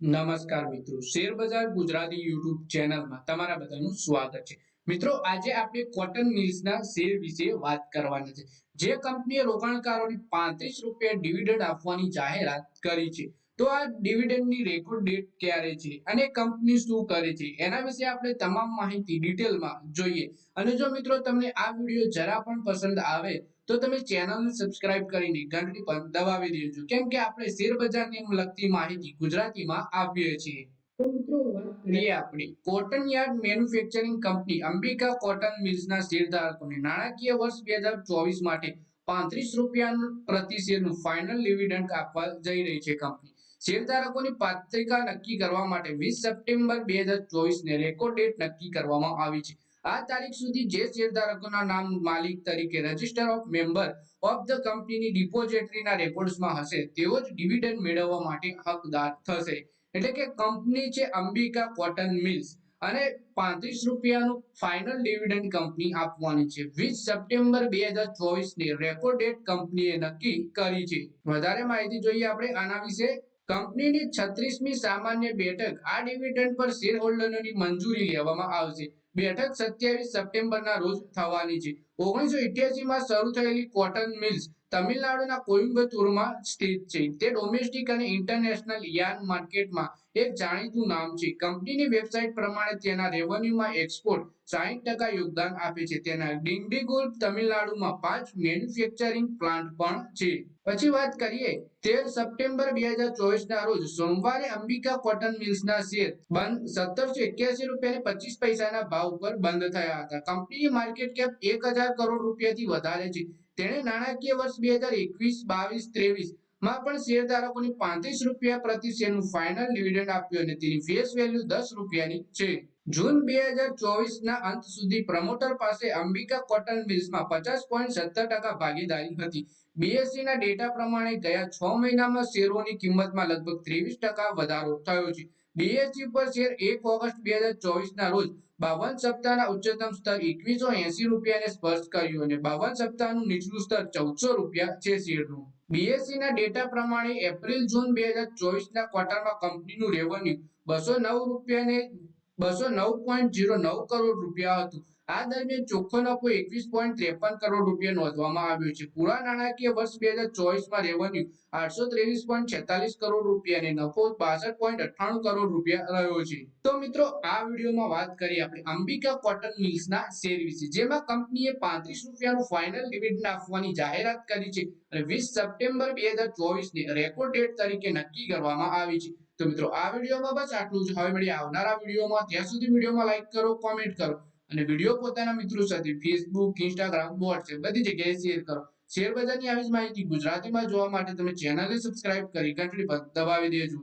નમસ્કાર મિત્રો, શેર બજાર ગુજરાતી યુટ્યુબ ચેનલમાં તમારા બધાનું સ્વાગત છે. મિત્રો, આજે આપણે કોટન મિલ્સના શેર વિશે વાત કરવાના છે. જે કંપનીએ રોકાણકારોને ₹35 ડિવિડન્ડ આપવાની જાહેરાત કરી છે. તો આ ડિવિડન્ડની રેકોર્ડ ડેટ ક્યારે છે અને કંપની શું કરે છે એના વિશે આપણે તમામ માહિતી ડિટેલમાં જોઈએ. અને જો મિત્રો તમને આ વિડીયો જરા પણ પસંદ આવે તો તમે ચેનલને સબસ્ક્રાઇબ કરીને ઘંટડી પર દબાવી દેજો, કેમ કે આપણે શેર બજારને લગતી માહિતી ગુજરાતીમાં આપીએ છીએ. તો મિત્રો, વાત કરીએ આપણે cotton yard manufacturing company Ambika cotton મિલ્સના શેરધારકોને નાણાકીય વર્ષ 2024 માટે ₹35 પ્રતિ શેરનું ફાઇનલ ડિવિડન્ડ આપવા જઈ રહી છે. કંપની શેરધારકોની પાત્રિકા નક્કી કરવા માટે 20 સપ્ટેમ્બર 2024 ને રેકોર્ડ ડેટ નક્કી કરવામાં આવી છે. આ તારીખ સુધી જે શેરધારકોના નામ માલિક તરીકે register of member of the કંપનીની ડિપોઝિટરીના રેકોર્ડ્સમાં હશે તેઓ જ ડિવિડન્ડ મેળવવા માટે હકદાર થશે. એટલે કે કંપની છે અંબિકા કોટન મિલ્સ અને ₹35 ફાઇનલ ડિવિડન્ડ કંપની આપવાની છે. 20 સપ્ટેમ્બર 2024 ની રેકોર્ડ ડેટ કંપનીએ નક્કી કરી છે. વધારે માહિતી જોઈએ આપણે આના વિશે. કંપનીની 36મી સામાન્ય બેઠક આ ડિવિડન્ડ પર શેર હોલ્ડરોની મંજૂરી લેવામાં આવશે. બેઠક 27 સપ્ટેમ્બરના રોજ થવાની છે. 1988 માં શરૂ થયેલી કોટન મિલ્સ તમિલનાડુના કોઇમ્બતુરમાં સ્થિત છે. તે ડોમેસ્ટિક અને ઇન્ટરનેશનલ યાર્ન માર્કેટમાં એક જાણીતું નામ છે. કંપનીની વેબસાઇટ પ્રમાણે તેના રેવન્યુમાં એક્સપોર્ટ 60% યોગદાન આપે છે. તેના ડિંડીગુલ તમિલનાડુમાં 5 મેન્યુફેક્ચરિંગ પ્લાન્ટ પણ છે. પછી વાત કરીએ 13 સપ્ટેમ્બર 2024 ના રોજ સોમવારે અંબિકા કોટન મિલ્સના શેર ₹1781.25 ના ભાવ પર બંધ થયા હતા. કંપનીની માર્કેટ કેપ 1000 કરોડ રૂપિયાથી વધારે છે. તેણે નાણાકીય વર્ષ 2021-22-23 માં પણ શેરધારકોને ₹35 પ્રતિ શેરનું ફાઇનલ ડિવિડન્ડ આપ્યું અને તેની ફેસ વેલ્યુ ₹10 છે. જૂન 2024 ના અંત સુધી પ્રમોટર પાસે અંબિકા કોટન મિલ્સમાં 50.17% ભાગીદારી હતી. બીએસઈ ના ડેટા પ્રમાણે ગયા 6 મહિનામાં શેરોની કિંમતમાં લગભગ 23% વધારો થયો છે. બીએસઈ પર શેર 1 ઓગસ્ટ 2024 ના રોજ 52 સપ્તાહના ઉચ્ચતમ સ્તર ₹2180 ને સ્પર્શ કર્યું અને 52 સપ્તાહનું નીચલું સ્તર ₹1400 છે શેરનું. બીએસઈ ના ડેટા પ્રમાણે એપ્રિલ-જૂન 2024 ના ક્વાર્ટરમાં કંપનીનું રેવન્યુ ₹209 ને ₹209.09 કરોડ હતું. આ દરમિયાન ચોખ્ખો નફો ₹21.53 કરોડ નોંધવામાં આવ્યો છે. પૂરા નાણાકીય વર્ષ 2024 માં રેવન્યુ ₹823.46 કરોડ અને નફો ₹62.98 કરોડ રહ્યો છે. તો મિત્રો, આ વિડીયોમાં વાત કરી આપણે અંબિકા કોટન મિલ્સના શેર વિશે, જેમાં કંપનીએ ₹35 ફાઇનલ ડિવિડન્ડ આપવાની જાહેરાત કરી છે અને 20 સપ્ટેમ્બર 2024 ને રેકોર્ડ ડેટ તરીકે નક્કી કરવામાં આવી છે. તો મિત્રો, આ વિડીયોમાં બસ આટલું જ. હવે મળીએ આવનારા વિડીયોમાં. ત્યાં સુધી વિડીયોમાં લાઈક કરો, કોમેન્ટ કરો અને વિડીયો પોતાના મિત્રો સાથે ફેસબુક, ઇન્સ્ટાગ્રામ, વોટ્સએપ બધી જગ્યાએ શેર કરો. શેર બજારની આવી જ માહિતી ગુજરાતીમાં જોવા માટે તમે ચેનલને સબસ્ક્રાઇબ કરી ઘંટડી પર દબાવી દેજો.